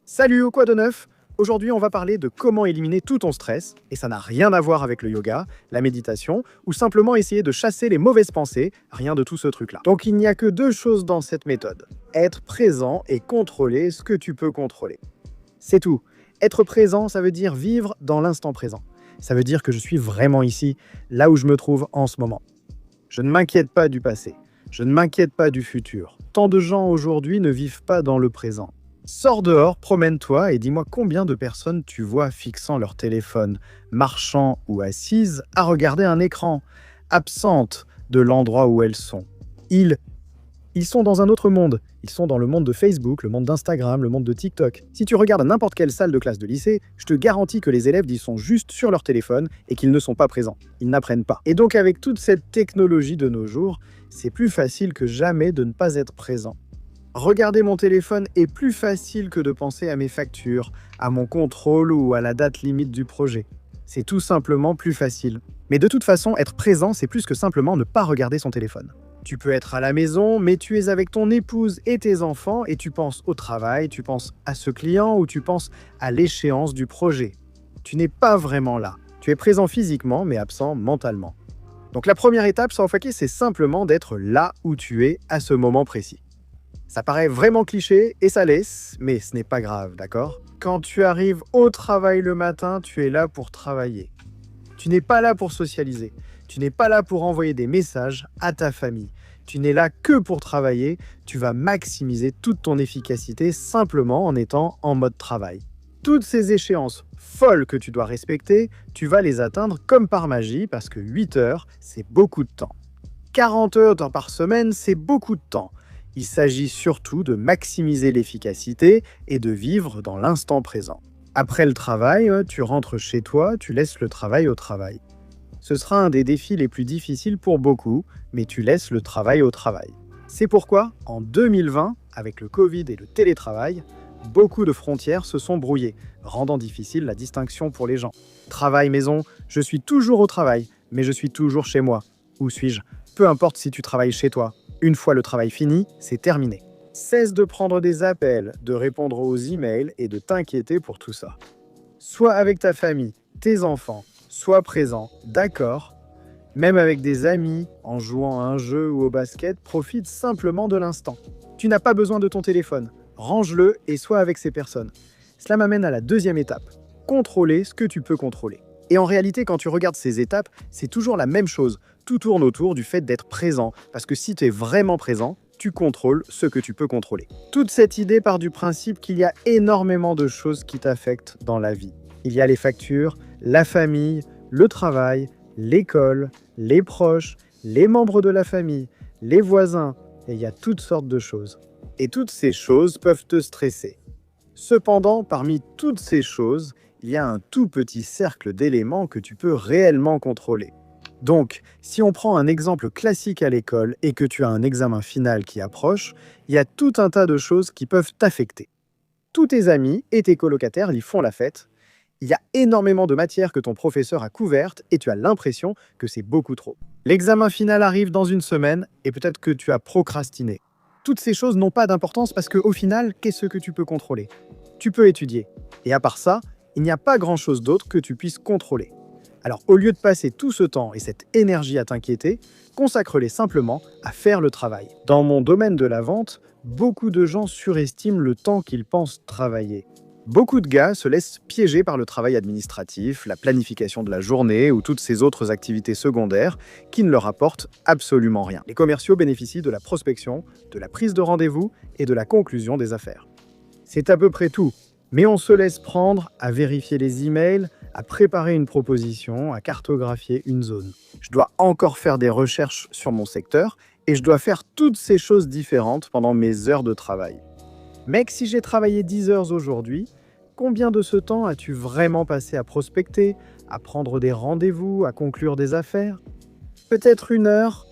Salut, quoi de neuf? Aujourd'hui, on va parler de comment éliminer tout ton stress, et ça n'a rien à voir avec le yoga, la méditation, ou simplement essayer de chasser les mauvaises pensées, rien de tout ce truc-là. Donc il n'y a que deux choses dans cette méthode. Être présent et contrôler ce que tu peux contrôler. C'est tout. Être présent, ça veut dire vivre dans l'instant présent. Ça veut dire que je suis vraiment ici, là où je me trouve en ce moment. Je ne m'inquiète pas du passé. Je ne m'inquiète pas du futur. Tant de gens aujourd'hui ne vivent pas dans le présent. Sors dehors, promène-toi et dis-moi combien de personnes tu vois fixant leur téléphone, marchant ou assises à regarder un écran, absentes de l'endroit où elles sont. Ils sont dans un autre monde. Ils sont dans le monde de Facebook, le monde d'Instagram, le monde de TikTok. Si tu regardes n'importe quelle salle de classe de lycée, je te garantis que les élèves y sont juste sur leur téléphone et qu'ils ne sont pas présents. Ils n'apprennent pas. Et donc avec toute cette technologie de nos jours, c'est plus facile que jamais de ne pas être présent. Regarder mon téléphone est plus facile que de penser à mes factures, à mon contrôle ou à la date limite du projet. C'est tout simplement plus facile. Mais de toute façon, être présent, c'est plus que simplement ne pas regarder son téléphone. Tu peux être à la maison, mais tu es avec ton épouse et tes enfants et tu penses au travail, tu penses à ce client ou tu penses à l'échéance du projet. Tu n'es pas vraiment là. Tu es présent physiquement, mais absent mentalement. Donc la première étape, sans faquer, c'est simplement d'être là où tu es à ce moment précis. Ça paraît vraiment cliché et ça laisse, mais ce n'est pas grave, d'accord? Quand tu arrives au travail le matin, tu es là pour travailler. Tu n'es pas là pour socialiser. Tu n'es pas là pour envoyer des messages à ta famille. Tu n'es là que pour travailler. Tu vas maximiser toute ton efficacité simplement en étant en mode travail. Toutes ces échéances folles que tu dois respecter, tu vas les atteindre comme par magie parce que 8 heures, c'est beaucoup de temps. 40 heures par semaine, c'est beaucoup de temps. Il s'agit surtout de maximiser l'efficacité et de vivre dans l'instant présent. Après le travail, tu rentres chez toi, tu laisses le travail au travail. Ce sera un des défis les plus difficiles pour beaucoup, mais tu laisses le travail au travail. C'est pourquoi, en 2020, avec le Covid et le télétravail, beaucoup de frontières se sont brouillées, rendant difficile la distinction pour les gens. Travail-maison, je suis toujours au travail, mais je suis toujours chez moi. Où suis-je? Peu importe si tu travailles chez toi. Une fois le travail fini, c'est terminé. Cesse de prendre des appels, de répondre aux emails et de t'inquiéter pour tout ça. Sois avec ta famille, tes enfants, sois présent, d'accord. Même avec des amis, en jouant à un jeu ou au basket, profite simplement de l'instant. Tu n'as pas besoin de ton téléphone. Range-le et sois avec ces personnes. Cela m'amène à la deuxième étape. Contrôler ce que tu peux contrôler. Et en réalité, quand tu regardes ces étapes, c'est toujours la même chose. Tout tourne autour du fait d'être présent, parce que si tu es vraiment présent, tu contrôles ce que tu peux contrôler. Toute cette idée part du principe qu'il y a énormément de choses qui t'affectent dans la vie. Il y a les factures, la famille, le travail, l'école, les proches, les membres de la famille, les voisins, et il y a toutes sortes de choses. Et toutes ces choses peuvent te stresser. Cependant, parmi toutes ces choses, il y a un tout petit cercle d'éléments que tu peux réellement contrôler. Donc, si on prend un exemple classique à l'école et que tu as un examen final qui approche, il y a tout un tas de choses qui peuvent t'affecter. Tous tes amis et tes colocataires y font la fête. Il y a énormément de matières que ton professeur a couvertes et tu as l'impression que c'est beaucoup trop. L'examen final arrive dans une semaine et peut-être que tu as procrastiné. Toutes ces choses n'ont pas d'importance parce qu'au final, qu'est-ce que tu peux contrôler? Tu peux étudier. Et à part ça, il n'y a pas grand-chose d'autre que tu puisses contrôler. Alors, au lieu de passer tout ce temps et cette énergie à t'inquiéter, consacre-les simplement à faire le travail. Dans mon domaine de la vente, beaucoup de gens surestiment le temps qu'ils pensent travailler. Beaucoup de gars se laissent piéger par le travail administratif, la planification de la journée ou toutes ces autres activités secondaires qui ne leur apportent absolument rien. Les commerciaux bénéficient de la prospection, de la prise de rendez-vous et de la conclusion des affaires. C'est à peu près tout. Mais on se laisse prendre à vérifier les emails, à préparer une proposition, à cartographier une zone. Je dois encore faire des recherches sur mon secteur et je dois faire toutes ces choses différentes pendant mes heures de travail. Mec, si j'ai travaillé 10 heures aujourd'hui, combien de ce temps as-tu vraiment passé à prospecter, à prendre des rendez-vous, à conclure des affaires? Peut-être 1 heure.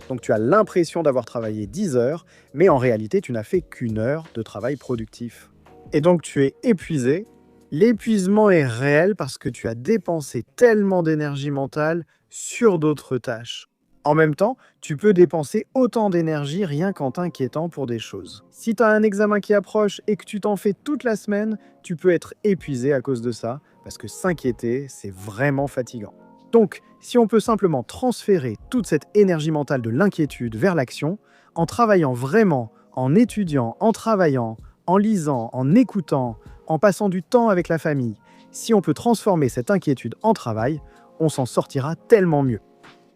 Donc tu as l'impression d'avoir travaillé 10 heures, mais en réalité tu n'as fait qu'1 heure de travail productif. Et donc tu es épuisé. L'épuisement est réel parce que tu as dépensé tellement d'énergie mentale sur d'autres tâches. En même temps, tu peux dépenser autant d'énergie rien qu'en t'inquiétant pour des choses. Si tu as un examen qui approche et que tu t'en fais toute la semaine, tu peux être épuisé à cause de ça, parce que s'inquiéter, c'est vraiment fatigant. Donc, si on peut simplement transférer toute cette énergie mentale de l'inquiétude vers l'action, en travaillant vraiment, en étudiant, en travaillant, en lisant, en écoutant, en passant du temps avec la famille, si on peut transformer cette inquiétude en travail, on s'en sortira tellement mieux.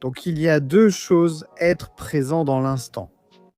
Donc il y a deux choses, être présent dans l'instant.